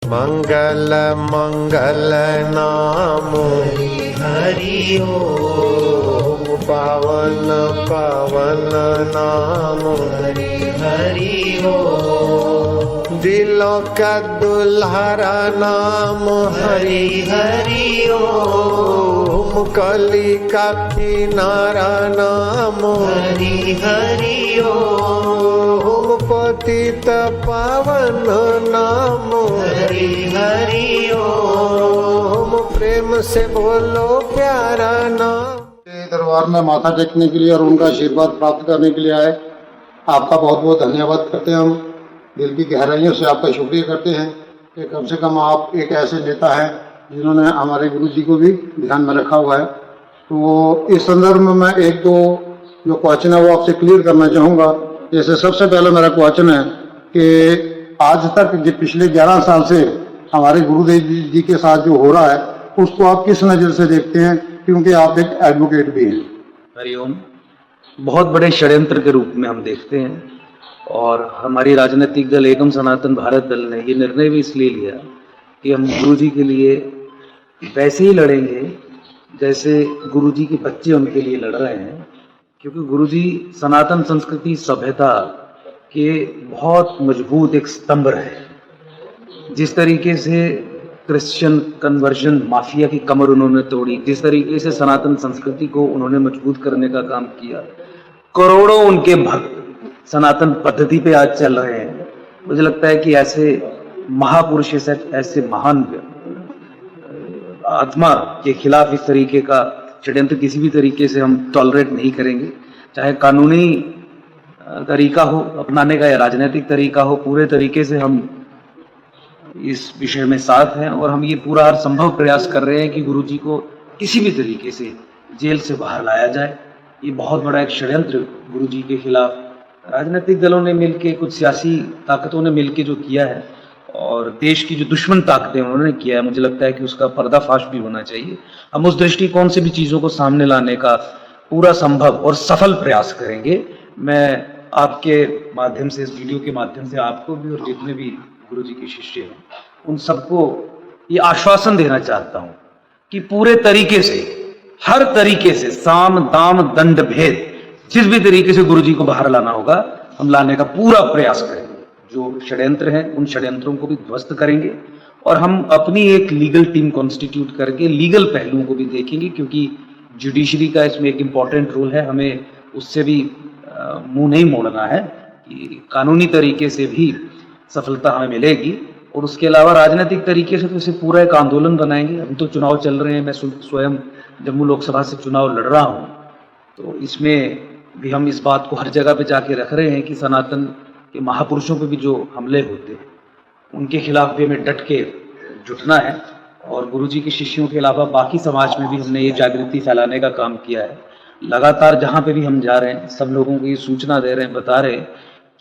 मंगल मंगल नाम हरि ओम, पावन पावन नाम हरि ओम, दिलों का दुल्हरा नाम हरि हरि ओम, कली का किनारा नाम हरि हरि ओम, पतित पावन नाम हरि हरि ओम, प्रेम से बोलो प्यारा नाम। दरबार में माथा टेकने के लिए और उनका आशीर्वाद प्राप्त करने के लिए आए, आपका बहुत बहुत धन्यवाद करते हैं। हम दिल की गहराइयों से आपका शुक्रिया करते हैं कि कम से कम आप एक ऐसे नेता हैं जिन्होंने हमारे गुरु जी को भी ध्यान में रखा हुआ है। तो इस संदर्भ में मैं एक दो जो क्वेश्चन है वो आपसे क्लियर करना चाहूँगा। जैसे सबसे पहले मेरा क्वेश्चन है कि आज तक जो पिछले 11 साल से हमारे गुरुदेव जी के साथ जो हो रहा है उसको आप किस नज़र से देखते हैं, क्योंकि आप एक एडवोकेट भी हैं। हरिओम। बहुत बड़े षड्यंत्र के रूप में हम देखते हैं और हमारी राजनीतिक दल एकम सनातन भारत दल ने ये निर्णय भी इसलिए लिया कि हम गुरुजी के लिए वैसे ही लड़ेंगे जैसे गुरुजी के बच्चे उनके लिए लड़ रहे हैं, क्योंकि गुरुजी सनातन संस्कृति सभ्यता के बहुत मजबूत एक स्तंभ रहे। जिस तरीके से क्रिश्चियन कन्वर्जन माफिया की कमर उन्होंने तोड़ी, जिस तरीके से सनातन संस्कृति को उन्होंने मजबूत करने का काम किया, करोड़ों उनके भक्त सनातन पद्धति पे आज चल रहे हैं। मुझे लगता है कि ऐसे महापुरुष ऐसे महान आत्मा के खिलाफ इस तरीके का षड्यंत्र किसी भी तरीके से हम टॉलरेट नहीं करेंगे, चाहे कानूनी तरीका हो अपनाने का या राजनीतिक तरीका हो। पूरे तरीके से हम इस विषय में साथ हैं और हम ये पूरा हर संभव प्रयास कर रहे हैं कि गुरुजी को किसी भी तरीके से जेल से बाहर लाया जाए। ये बहुत बड़ा एक षड्यंत्र गुरुजी के खिलाफ राजनीतिक दलों ने मिलकर, कुछ सियासी ताकतों ने मिलकर जो किया है और देश की जो दुश्मन ताकतें उन्होंने किया है, मुझे लगता है कि उसका पर्दाफाश भी होना चाहिए। हम उस दृष्टिकोण से भी चीज़ों को सामने लाने का पूरा संभव और सफल प्रयास करेंगे। मैं आपके माध्यम से, इस वीडियो के माध्यम से आपको भी और जितने भी गुरुजी के शिष्य हैं उन सबको ये आश्वासन देना चाहता हूं कि पूरे तरीके से, हर तरीके से, साम दाम दंड भेद, जिस भी तरीके से गुरुजी को बाहर लाना होगा हम लाने का पूरा प्रयास करेंगे। जो षड्यंत्र हैं उन षड्यंत्रों को भी ध्वस्त करेंगे और हम अपनी एक लीगल टीम कॉन्स्टिट्यूट करके लीगल पहलुओं को भी देखेंगे, क्योंकि जुडिशरी का इसमें एक इम्पॉर्टेंट रोल है। हमें उससे भी मुंह नहीं मोड़ना है कि कानूनी तरीके से भी सफलता हमें मिलेगी। और उसके अलावा राजनीतिक तरीके से तो इसे पूरा एक आंदोलन बनाएंगे। हम तो चुनाव चल रहे हैं, मैं स्वयं जम्मू लोकसभा से चुनाव लड़ रहा हूँ, तो इसमें भी हम इस बात को हर जगह पे जाके रख रहे हैं कि सनातन के महापुरुषों पे भी जो हमले होते हैं उनके खिलाफ भी हमें डट के जुटना है। और गुरुजी के शिष्यों के अलावा बाकी समाज में भी हमने ये जागृति फैलाने का काम किया है। लगातार जहाँ पे भी हम जा रहे हैं सब लोगों को ये सूचना दे रहे हैं, बता रहे हैं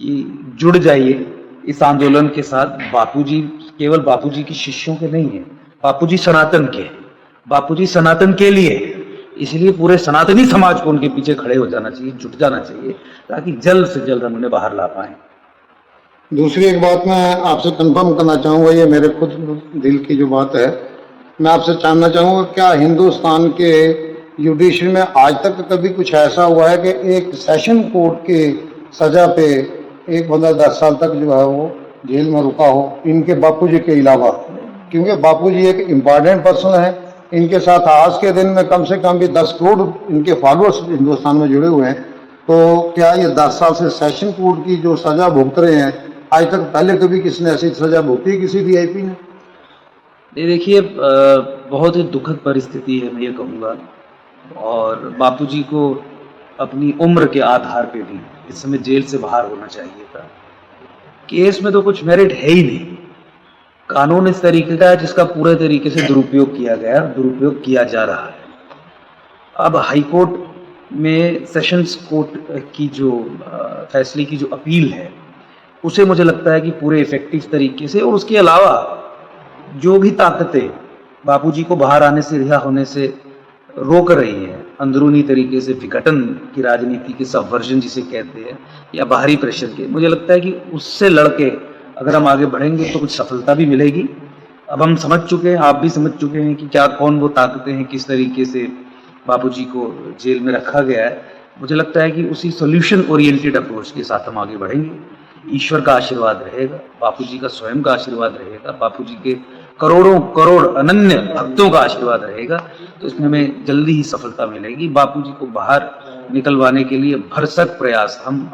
कि जुड़ जाइए इस आंदोलन के साथ। बापूजी केवल बापूजी के शिष्यों के नहीं है, बापूजी सनातन के, बापूजी सनातन के लिए, इसलिए पूरे सनातनी समाज को उनके पीछे खड़े हो जाना चाहिए, जुट जाना चाहिए, ताकि जल्द से जल्द हम उन्हें बाहर ला पाए। दूसरी एक बात मैं आपसे कंफर्म करना चाहूँगा, ये मेरे खुद दिल की जो बात है, मैं आपसे जानना चाहूँगा क्या हिंदुस्तान के जुडिशरी में आज तक कभी कुछ ऐसा हुआ है कि एक सेशन कोर्ट के सजा पे एक बंदा 10 साल तक जो है वो जेल में रुका हो, इनके बापूजी के अलावा? क्योंकि बापूजी एक इम्पॉर्टेंट पर्सन है, इनके साथ आज के दिन में कम से कम भी 10 करोड़ इनके फॉलोअर्स हिंदुस्तान में जुड़े हुए हैं। तो क्या ये 10 साल से सेशन कोर्ट की जो सजा भुगत रहे हैं, आज तक पहले कभी किसी ने ऐसी सजा भुगती किसी वीआईपी ने? देखिए, बहुत ही दुखद परिस्थिति है, मैं ये कहूँगा। और बापूजी को अपनी उम्र के आधार पे भी इस समय जेल से बाहर होना चाहिए था। केस में तो कुछ मेरिट है ही नहीं। कानून इस तरीके का है जिसका पूरे तरीके से दुरुपयोग किया गया, दुरुपयोग किया जा रहा है। अब हाईकोर्ट में सेशंस कोर्ट की जो फैसले की जो अपील है उसे मुझे लगता है कि पूरे इफेक्टिव तरीके से, और उसके अलावा जो भी ताकतें बापूजी को बाहर आने से, रिहा होने से रोक रही है, अंदरूनी तरीके से विघटन की राजनीति के सबवर्जन जिसे कहते हैं, या बाहरी प्रेशर के, मुझे लगता है कि उससे लड़के अगर हम आगे बढ़ेंगे तो कुछ सफलता भी मिलेगी। अब हम समझ चुके हैं, आप भी समझ चुके हैं कि क्या कौन वो ताकतें हैं, किस तरीके से बापूजी को जेल में रखा गया है। मुझे लगता है कि उसी सॉल्यूशन ओरिएंटेड अप्रोच के साथ हम आगे बढ़ेंगे। ईश्वर का आशीर्वाद रहेगा, बापूजी का स्वयं का आशीर्वाद रहेगा, बापूजी के करोड़ों करोड़ अनन्य भक्तों का आशीर्वाद रहेगा, तो इसमें हमें जल्दी ही सफलता मिलेगी। बापूजी को बाहर निकलवाने के लिए भरसक प्रयास हम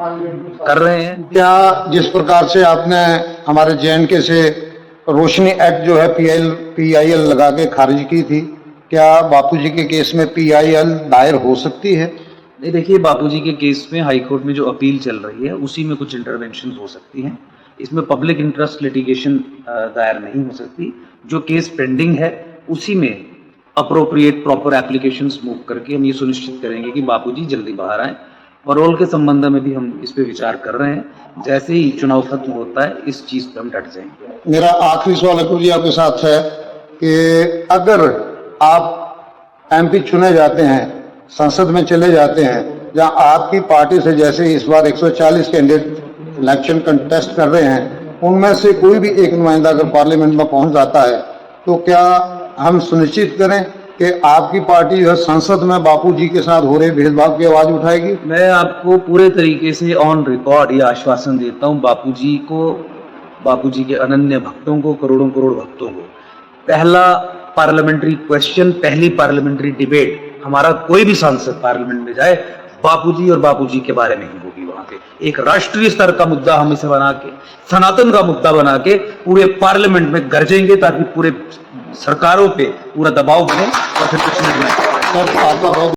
कर रहे हैं। क्या जिस प्रकार से आपने हमारे JNK से रोशनी एक्ट जो है PIL लगा के खारिज की थी, क्या बापूजी के केस में PIL दायर हो सकती है? नहीं, देखिए, बापूजी के केस में हाई कोर्ट में जो अपील चल रही है उसी में कुछ इंटरवेंशन हो सकती हैं। इसमें पब्लिक इंटरेस्ट लिटिगेशन दायर नहीं हो सकती। जो केस पेंडिंग है उसी में अप्रोप्रिएट प्रॉपर एप्लीकेशंस मूव करके हम ये सुनिश्चित करेंगे कि बापूजी जल्दी बाहर आए। पैरोल के संबंध में भी हम इस पे विचार कर रहे हैं। जैसे ही चुनाव खत्म होता है इस चीज पे हम डट जाएंगे। मेरा आखिरी सवाल अकबर जी आपके साथ है कि अगर आप MP चुने जाते हैं, संसद में चले जाते हैं, जहां आपकी पार्टी से जैसे इस बार 140 कैंडिडेट इलेक्शन कंटेस्ट कर रहे हैं, उनमें से कोई भी एक नुमाइंदा अगर पार्लियामेंट में पहुंच जाता है, तो क्या हम सुनिश्चित करें कि आपकी पार्टी जो है संसद में बापूजी के साथ हो रहे भेदभाव की आवाज उठाएगी? मैं आपको पूरे तरीके से ऑन रिकॉर्ड ये आश्वासन देता हूँ, बापूजी को, बापूजी के अनन्य भक्तों को, करोड़ों करोड़ भक्तों को, पहला पार्लियामेंट्री क्वेश्चन, पहली पार्लियामेंट्री डिबेट हमारा कोई भी सांसद पार्लियामेंट में जाए, बापूजी और बापूजी के बारे में ही होगी। वहां पे एक राष्ट्रीय स्तर का मुद्दा हम इसे बना के, सनातन का मुद्दा बना के पूरे पार्लियामेंट में गरजेंगे, ताकि पूरे सरकारों पे पूरा दबाव बने और फिर कुछ नहीं। आपका